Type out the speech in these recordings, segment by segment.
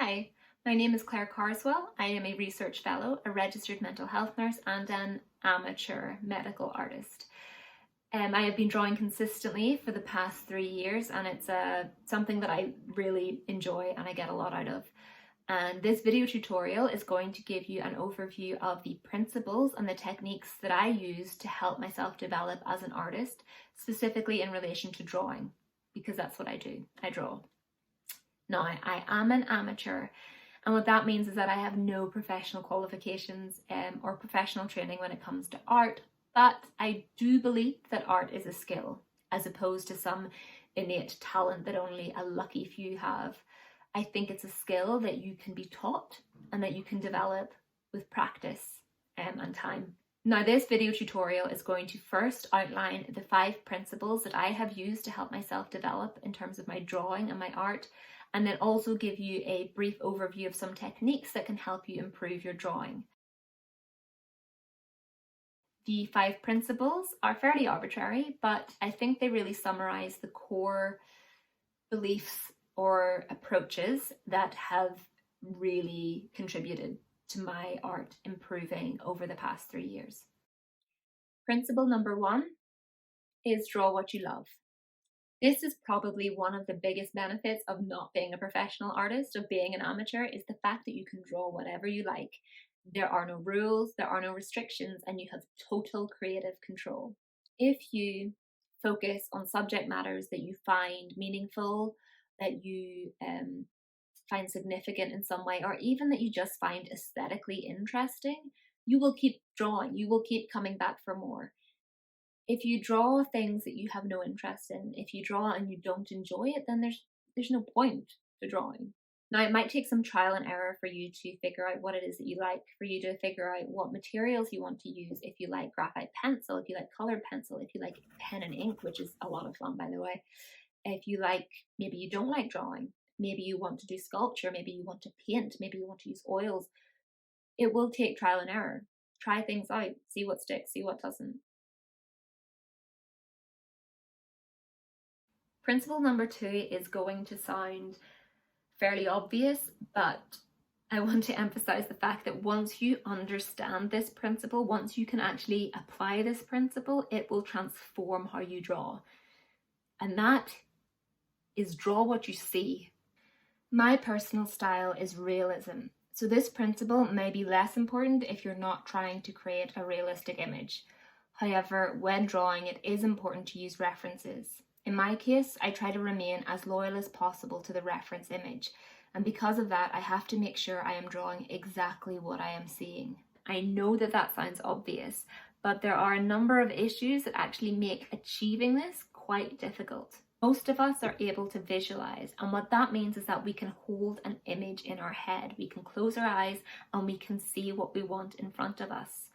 Hi, my name is Carswell. I am a research fellow, a registered mental health nurse, and an amateur medical artist. I have been drawing consistently for the past 3 years, and it's something that I really enjoy and I get a lot out of. And this video tutorial is going to give you an overview of the principles and the techniques that I use to help myself develop as an artist, specifically in relation to drawing, because that's what I do. I draw. Now, I am an amateur, and what that means is that I have no professional qualifications or professional training when it comes to art, but I do believe that art is a skill, as opposed to some innate talent that only a lucky few have. I think it's a skill that you can be taught and that you can develop with practice and time. Now, this video tutorial is going to first outline the 5 principles that I have used to help myself develop in terms of my drawing and my art, and then also give you a brief overview of some techniques that can help you improve your drawing. The 5 principles are fairly arbitrary, but I think they really summarize the core beliefs or approaches that have really contributed to my art improving over the past 3 years. Principle number 1 is draw what you love. This is probably one of the biggest benefits of not being a professional artist, of being an amateur, is the fact that you can draw whatever you like. There are no rules, there are no restrictions, and you have total creative control. If you focus on subject matters that you find meaningful, that you find significant in some way, or even that you just find aesthetically interesting, you will keep drawing, you will keep coming back for more. If you draw things that you have no interest in, if you draw and you don't enjoy it, then there's no point to drawing. Now, it might take some trial and error for you to figure out what it is that you like, for you to figure out what materials you want to use, if you like graphite pencil, if you like colored pencil, if you like pen and ink, which is a lot of fun, by the way. If you like, maybe you don't like drawing, maybe you want to do sculpture, maybe you want to paint, maybe you want to use oils. It will take trial and error. Try things out, see what sticks, see what doesn't. Principle number 2 is going to sound fairly obvious, but I want to emphasize the fact that once you understand this principle, once you can actually apply this principle, it will transform how you draw. And that is draw what you see. My personal style is realism. So this principle may be less important if you're not trying to create a realistic image. However, when drawing, it is important to use references. In my case, I try to remain as loyal as possible to the reference image, and because of that, I have to make sure I am drawing exactly what I am seeing. I know that that sounds obvious, but there are a number of issues that actually make achieving this quite difficult. Most of us are able to visualize, and what that means is that we can hold an image in our head. We can close our eyes and we can see what we want in front of us.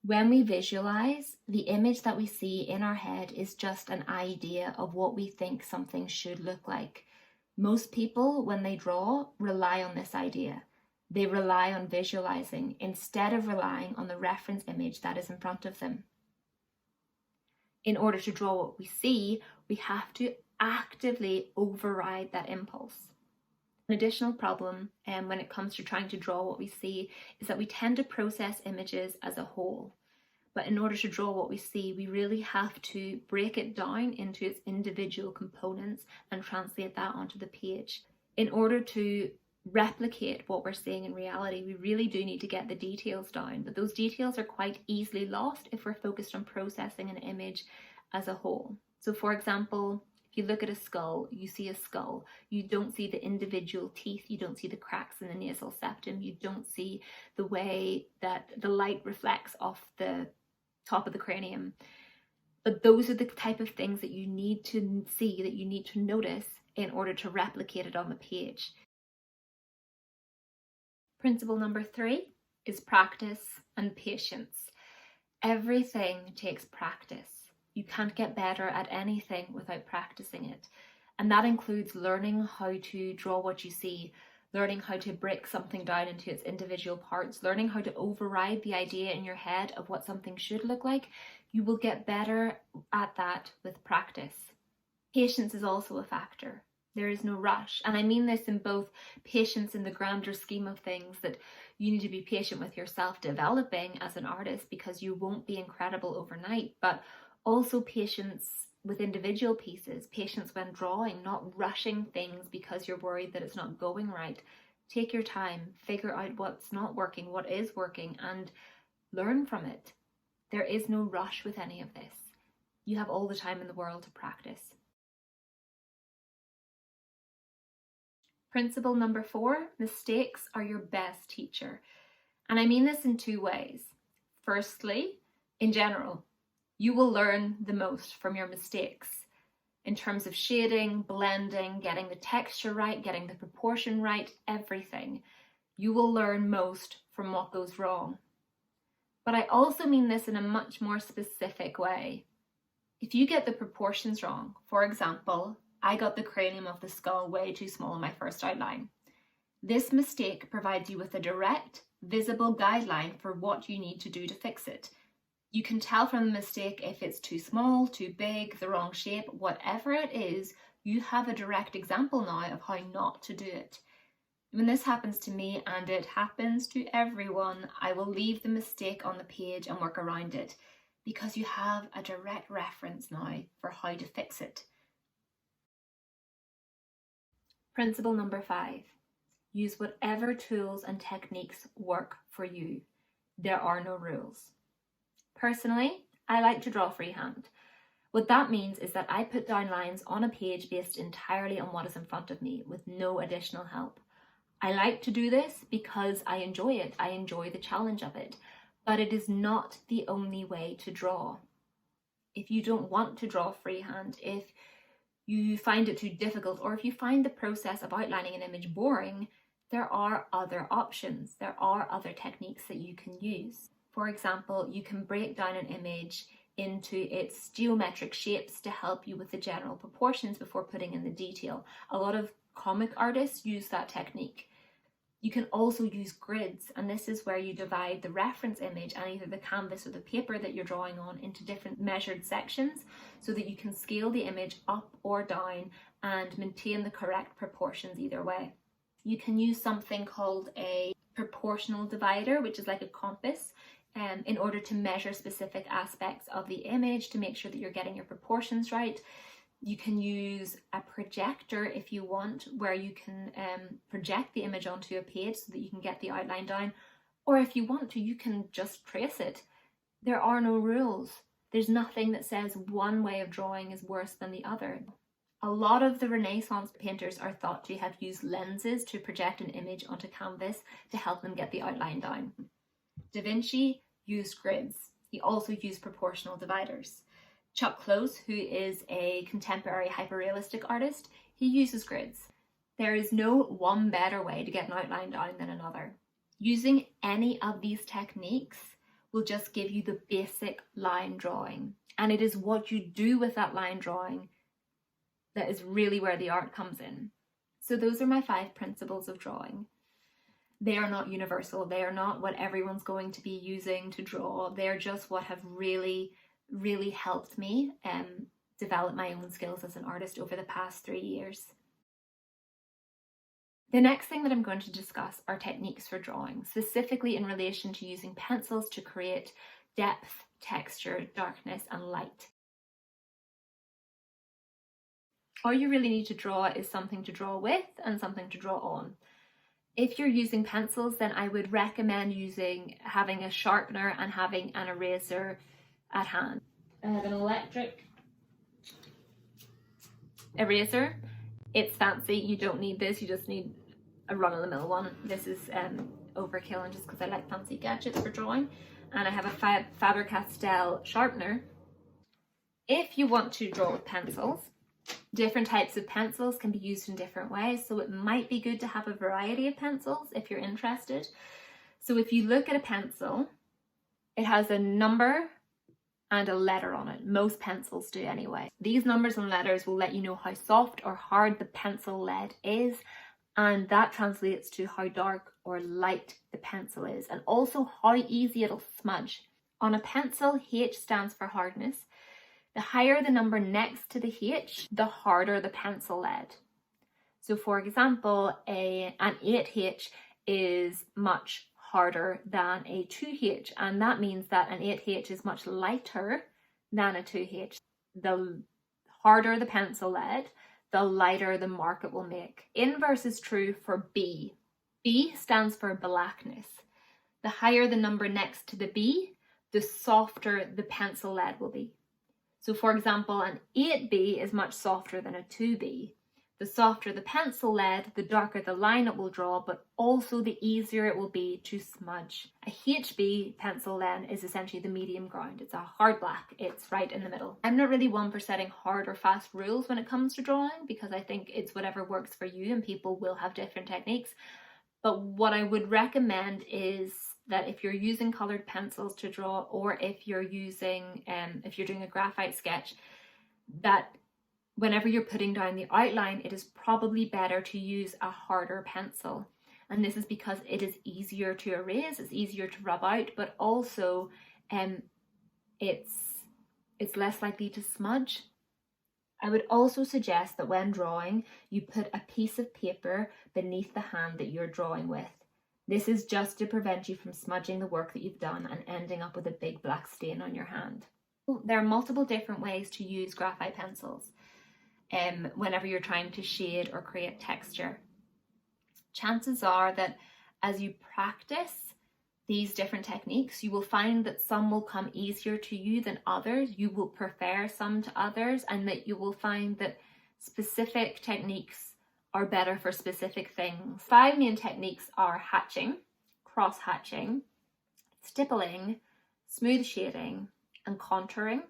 When we visualize, the image that we see in our head is just an idea of what we think something should look like. Most people, when they draw, rely on this idea. They rely on visualizing instead of relying on the reference image that is in front of them. In order to draw what we see, we have to actively override that impulse. An additional problem when it comes to trying to draw what we see is that we tend to process images as a whole. But in order to draw what we see, we really have to break it down into its individual components and translate that onto the page. In order to replicate what we're seeing in reality, we really do need to get the details down, but those details are quite easily lost if we're focused on processing an image as a whole. So for example, if you look at a skull, you see a skull. You don't see the individual teeth, you don't see the cracks in the nasal septum, you don't see the way that the light reflects off the top of the cranium. But those are the type of things that you need to see, that you need to notice in order to replicate it on the page. Principle number 3 is practice and patience. Everything takes practice. You can't get better at anything without practicing it. And that includes learning how to draw what you see, learning how to break something down into its individual parts, learning how to override the idea in your head of what something should look like. You will get better at that with practice. Patience is also a factor. There is no rush. And I mean this in both patience in the grander scheme of things, that you need to be patient with yourself developing as an artist, because you won't be incredible overnight, but also patience with individual pieces, patience when drawing, not rushing things because you're worried that it's not going right. Take your time, figure out what's not working, what is working, and learn from it. There is no rush with any of this. You have all the time in the world to practice. Principle number 4, mistakes are your best teacher. And I mean this in 2 ways. Firstly, in general, you will learn the most from your mistakes in terms of shading, blending, getting the texture right, getting the proportion right, everything. You will learn most from what goes wrong. But I also mean this in a much more specific way. If you get the proportions wrong, for example, I got the cranium of the skull way too small in my first outline. This mistake provides you with a direct, visible guideline for what you need to do to fix it. You can tell from the mistake if it's too small, too big, the wrong shape, whatever it is, you have a direct example now of how not to do it. When this happens to me, and it happens to everyone, I will leave the mistake on the page and work around it, because you have a direct reference now for how to fix it. Principle number 5, use whatever tools and techniques work for you. There are no rules. Personally, I like to draw freehand. What that means is that I put down lines on a page based entirely on what is in front of me, with no additional help. I like to do this because I enjoy it. I enjoy the challenge of it, but it is not the only way to draw. If you don't want to draw freehand, if you find it too difficult, or if you find the process of outlining an image boring, there are other options. There are other techniques that you can use. For example, you can break down an image into its geometric shapes to help you with the general proportions before putting in the detail. A lot of comic artists use that technique. You can also use grids, and this is where you divide the reference image and either the canvas or the paper that you're drawing on into different measured sections, so that you can scale the image up or down and maintain the correct proportions either way. You can use something called a proportional divider, which is like a compass, in order to measure specific aspects of the image to make sure that you're getting your proportions right. You can use a projector if you want, where you can project the image onto a page so that you can get the outline down. Or if you want to, you can just trace it. There are no rules. There's nothing that says one way of drawing is worse than the other. A lot of the Renaissance painters are thought to have used lenses to project an image onto canvas to help them get the outline down. Da Vinci used grids. He also used proportional dividers. Chuck Close, who is a contemporary hyperrealistic artist, he uses grids. There is no one better way to get an outline down than another. Using any of these techniques will just give you the basic line drawing, and it is what you do with that line drawing that is really where the art comes in. So those are my 5 principles of drawing. They are not universal. They are not what everyone's going to be using to draw. They're just what have really helped me develop my own skills as an artist over the past 3 years. The next thing that I'm going to discuss are techniques for drawing, specifically in relation to using pencils to create depth, texture, darkness, and light. All you really need to draw is something to draw with and something to draw on. If you're using pencils, then I would recommend having a sharpener and having an eraser at hand. I have an electric eraser. It's fancy. You don't need this. You just need a run-of-the-mill one. This is overkill, and just because I like fancy gadgets for drawing. And I have a Faber-Castell sharpener. If you want to draw with pencils, different types of pencils can be used in different ways, so it might be good to have a variety of pencils if you're interested. So if you look at a pencil, it has a number and a letter on it. Most pencils do anyway. These numbers and letters will let you know how soft or hard the pencil lead is, and that translates to how dark or light the pencil is, and also how easy it'll smudge. On a pencil, H stands for hardness. The higher the number next to the H, the harder the pencil lead. So for example, an 8H is much harder than a 2H, and that means that an 8H is much lighter than a 2H. The harder the pencil lead, the lighter the mark it will make. Inverse is true for B. B stands for blackness. The higher the number next to the B, the softer the pencil lead will be. So for example, an 8B is much softer than a 2B. The softer the pencil lead, the darker the line it will draw, but also the easier it will be to smudge. A HB pencil then is essentially the medium ground. It's a hard black, it's right in the middle. I'm not really one for setting hard or fast rules when it comes to drawing, because I think it's whatever works for you, and people will have different techniques. But what I would recommend is that if you're using colored pencils to draw, or if you're using, if you're doing a graphite sketch, that whenever you're putting down the outline, it is probably better to use a harder pencil. And this is because it is easier to erase, it's easier to rub out, but also it's less likely to smudge. I would also suggest that when drawing, you put a piece of paper beneath the hand that you're drawing with. This is just to prevent you from smudging the work that you've done and ending up with a big black stain on your hand. There are multiple different ways to use graphite pencils whenever you're trying to shade or create texture. Chances are that as you practice these different techniques, you will find that some will come easier to you than others. You will prefer some to others, and that you will find that specific techniques are better for specific things. 5 main techniques are hatching, cross hatching, stippling, smooth shading, and contouring.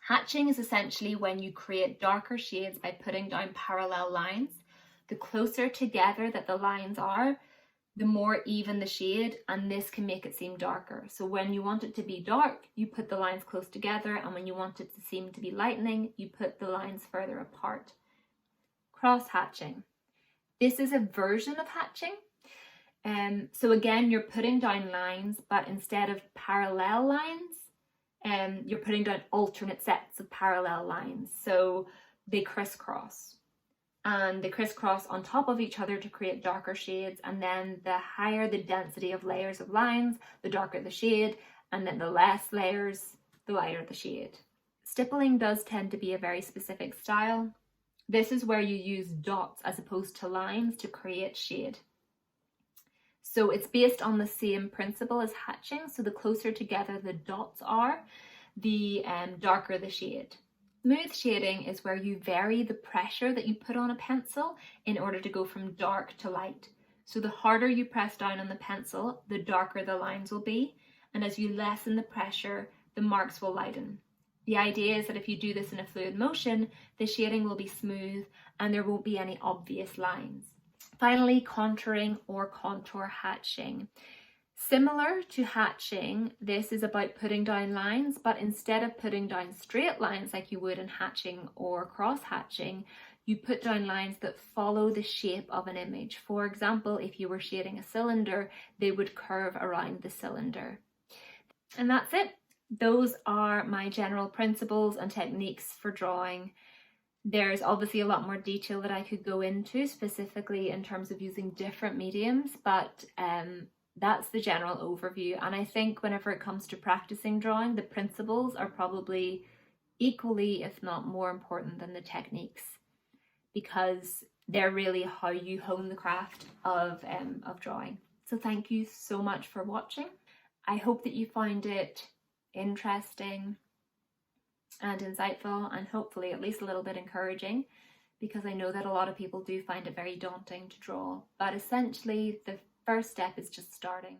Hatching is essentially when you create darker shades by putting down parallel lines. The closer together that the lines are, the more even the shade, and this can make it seem darker. So when you want it to be dark, you put the lines close together, and when you want it to seem to be lightening, you put the lines further apart. Cross hatching. This is a version of hatching. So again, you're putting down lines, but instead of parallel lines, you're putting down alternate sets of parallel lines. So they crisscross. And they crisscross on top of each other to create darker shades, and then the higher the density of layers of lines, the darker the shade, and then the less layers, the lighter the shade. Stippling does tend to be a very specific style. This is where you use dots as opposed to lines to create shade. So it's based on the same principle as hatching, so the closer together the dots are, the darker the shade. Smooth shading is where you vary the pressure that you put on a pencil in order to go from dark to light. So the harder you press down on the pencil, the darker the lines will be, and as you lessen the pressure, the marks will lighten. The idea is that if you do this in a fluid motion, the shading will be smooth and there won't be any obvious lines. Finally, contouring or contour hatching. Similar to hatching, this is about putting down lines, but instead of putting down straight lines like you would in hatching or cross hatching, you put down lines that follow the shape of an image. For example, if you were shading a cylinder, they would curve around the cylinder. And that's it. Those are my general principles and techniques for drawing. There's obviously a lot more detail that I could go into, specifically in terms of using different mediums, but that's the general overview. And I think whenever it comes to practicing drawing, the principles are probably equally, if not more important than the techniques, because they're really how you hone the craft of drawing. So thank you so much for watching. I hope that you found it interesting and insightful, and hopefully at least a little bit encouraging, because I know that a lot of people do find it very daunting to draw. But essentially, the first step is just starting.